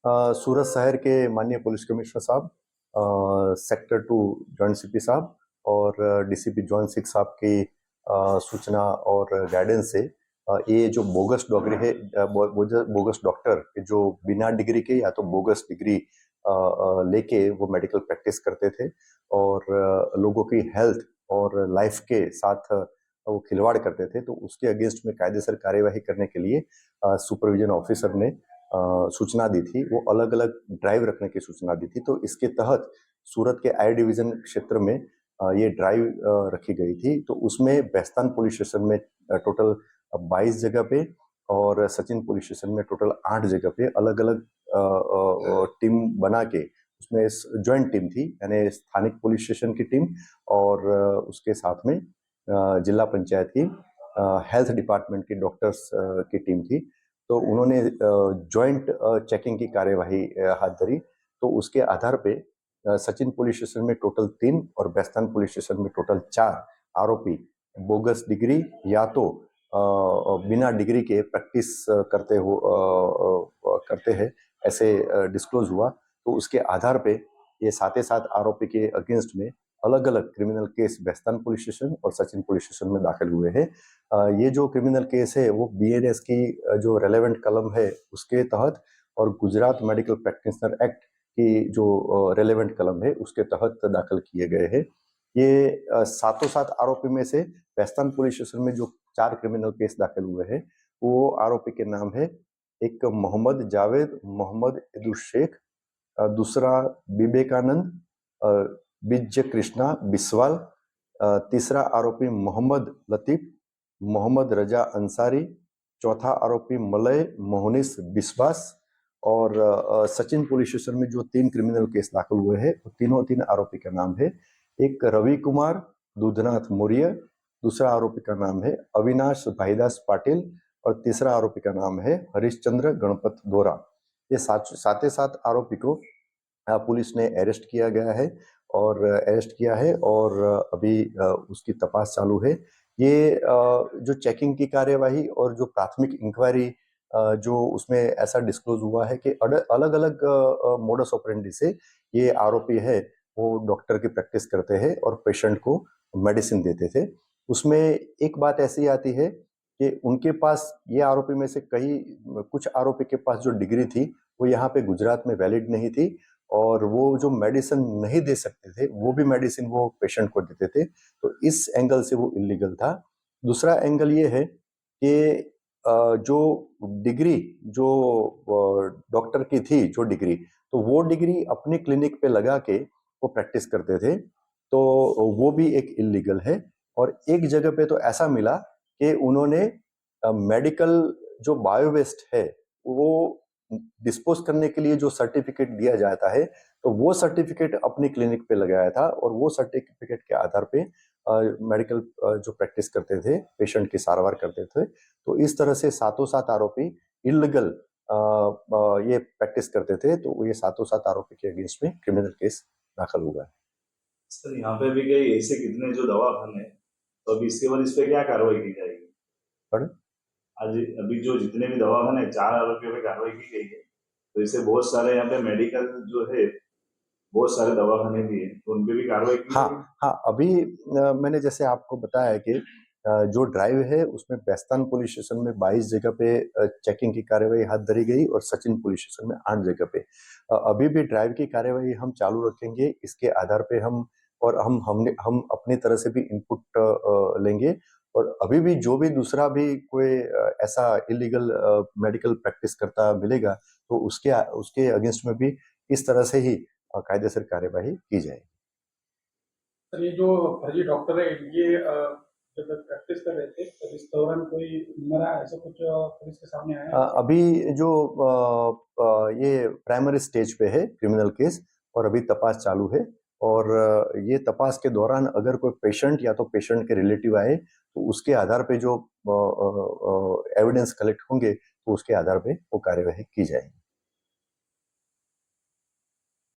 सूरत शहर के माननीय पुलिस कमिश्नर साहब, सेक्टर 2 जॉइंट सीपी साहब और डीसीपी जॉन 6 साहब की सूचना और गाइडेंस से ये जो बोगस डॉक्टर है, बोगस डॉक्टर जो बिना डिग्री के या तो बोगस डिग्री लेके वो मेडिकल प्रैक्टिस करते थे और लोगों की हेल्थ और लाइफ के साथ वो खिलवाड़ करते थे, तो उसके अगेंस्ट में कायदेसर कार्यवाही करने के लिए सुपरविजन ऑफिसर ने सूचना दी थी। वो अलग अलग ड्राइव रखने की सूचना दी थी। तो इसके तहत सूरत के आई डिवीजन क्षेत्र में ये ड्राइव रखी गई थी। तो उसमें बेस्तान पुलिस स्टेशन में टोटल 22 जगह पे और सचिन पुलिस स्टेशन में टोटल 8 जगह पे अलग अलग टीम बना के, उसमें ज्वाइंट टीम थी, यानी स्थानिक पुलिस स्टेशन की टीम और उसके साथ में जिला पंचायत की हेल्थ डिपार्टमेंट की डॉक्टर्स की टीम थी। तो उन्होंने ज्वाइंट चेकिंग की कार्यवाही हाथ धरी। तो उसके आधार पे सचिन पुलिस स्टेशन में टोटल 3 और बेस्तान पुलिस स्टेशन में टोटल 4 आरोपी बोगस डिग्री या तो बिना डिग्री के प्रैक्टिस करते हैं, ऐसे डिस्क्लोज हुआ। तो उसके आधार पे ये साथ आरोपी के अगेंस्ट में अलग अलग criminal case Bestan police station और सचिन पुलिस स्टेशन में दाखिल हुए हैं। ये जो क्रिमिनल केस है वो बीएनएस की जो रेलेवेंट कलम है उसके तहत और गुजरात मेडिकल प्रैक्टिशनर एक्ट की जो रेलेवेंट कलम है उसके तहत दाखिल किए गए हैं। ये सातों सात आरोपी में से बेस्तान पुलिस स्टेशन में जो 4 क्रिमिनल केस दाखिल हुए हैं वो आरोपी के नाम है, एक मोहम्मद जावेद मोहम्मद इदुल शेख, दूसरा विवेकानंद विजय कृष्णा बिस्वाल, तीसरा आरोपी मोहम्मद लतीफ मोहम्मद रजा अंसारी, चौथा आरोपी मलय मोहनिस बिस्वास और सचिन पुलिस स्टेशन में जो 3 क्रिमिनल केस दाखिल हुए हैं वो तीन आरोपी का नाम है, एक रवि कुमार दूधनाथ मौर्य, दूसरा आरोपी का नाम है अविनाश भाईदास पाटिल और तीसरा आरोपी का नाम है हरिश्चंद्र गणपत दोरा। ये सात आरोपी को पुलिस ने अरेस्ट किया गया है और अभी उसकी तपास चालू है। ये जो चेकिंग की कार्यवाही और जो प्राथमिक इंक्वायरी जो उसमें ऐसा डिस्क्लोज हुआ है कि अलग अलग मोडस ऑपरेंडी से ये आरोपी है वो डॉक्टर की प्रैक्टिस करते हैं और पेशेंट को मेडिसिन देते थे। उसमें एक बात ऐसी आती है कि उनके पास, ये आरोपी में से कुछ आरोपी के पास जो डिग्री थी वो यहाँ पे गुजरात में वैलिड नहीं थी और वो जो मेडिसिन नहीं दे सकते थे वो भी मेडिसिन वो पेशेंट को देते थे। तो इस एंगल से वो इलीगल था। दूसरा एंगल ये है कि जो डिग्री जो डॉक्टर की थी जो डिग्री, तो वो डिग्री अपनी क्लिनिक पे लगा के वो प्रैक्टिस करते थे, तो वो भी एक इलीगल है। और एक जगह पे तो ऐसा मिला कि उन्होंने मेडिकल जो बायो वेस्ट है वो डिस्पोज करने के लिए जो सर्टिफिकेट दिया जाता है, तो वो सर्टिफिकेट अपनी क्लिनिक पे लगाया था और वो सर्टिफिकेट के आधार पे मेडिकल जो प्रैक्टिस करते थे, पेशेंट की सारवार करते थे। तो इस तरह से सातों सात आरोपी इलीगल ये प्रैक्टिस करते थे। तो ये सातों सात आरोपी के अगेंस्ट में क्रिमिनल केस दाखिल हुआ है। सर यहाँ पे भी कई ऐसे कितने जो दवाखाने, तो अभी इसके बाद इस पे क्या कार्रवाई की जाएगी? पर आज अभी जो जितने भी दवाखाने 4 आरोपियों पे कार्रवाई की गई है, तो इससे बहुत सारे यहाँ पे मेडिकल जो है बहुत सारे दवाखाने भी है, तो उन पे भी कार्रवाई की जाएगी? हाँ, अभी मैंने जैसे आपको बताया कि जो ड्राइव है उसमें बेस्तान पुलिस स्टेशन में 22 जगह पे चेकिंग की कार्यवाही हाथ धरी गई और सचिन पुलिस स्टेशन में 8 जगह पे। अभी भी ड्राइव की कार्यवाही हम चालू रखेंगे। इसके आधार पे हम अपनी तरह से भी इनपुट लेंगे और अभी भी जो भी दूसरा भी कोई ऐसा इलीगल मेडिकल प्रैक्टिस करता मिलेगा तो उसके अगेंस्ट में भी इस तरह से ही कायदेसर कार्यवाही की जाएगी। सर ये जो फर्जी डॉक्टर है ये जब प्रैक्टिस कर रहे थे तो इस दौरान कोई मरा ऐसा कुछ पुलिस के सामने आया? अभी जो ये प्राइमरी स्टेज पे है क्रिमिनल केस और अभी तपास चालू है और ये तपास के दौरान अगर कोई पेशेंट या तो पेशेंट के रिलेटिव आए तो उसके आधार पे जो एविडेंस कलेक्ट होंगे तो उसके आधार पे वो कार्यवाही की जाएगी।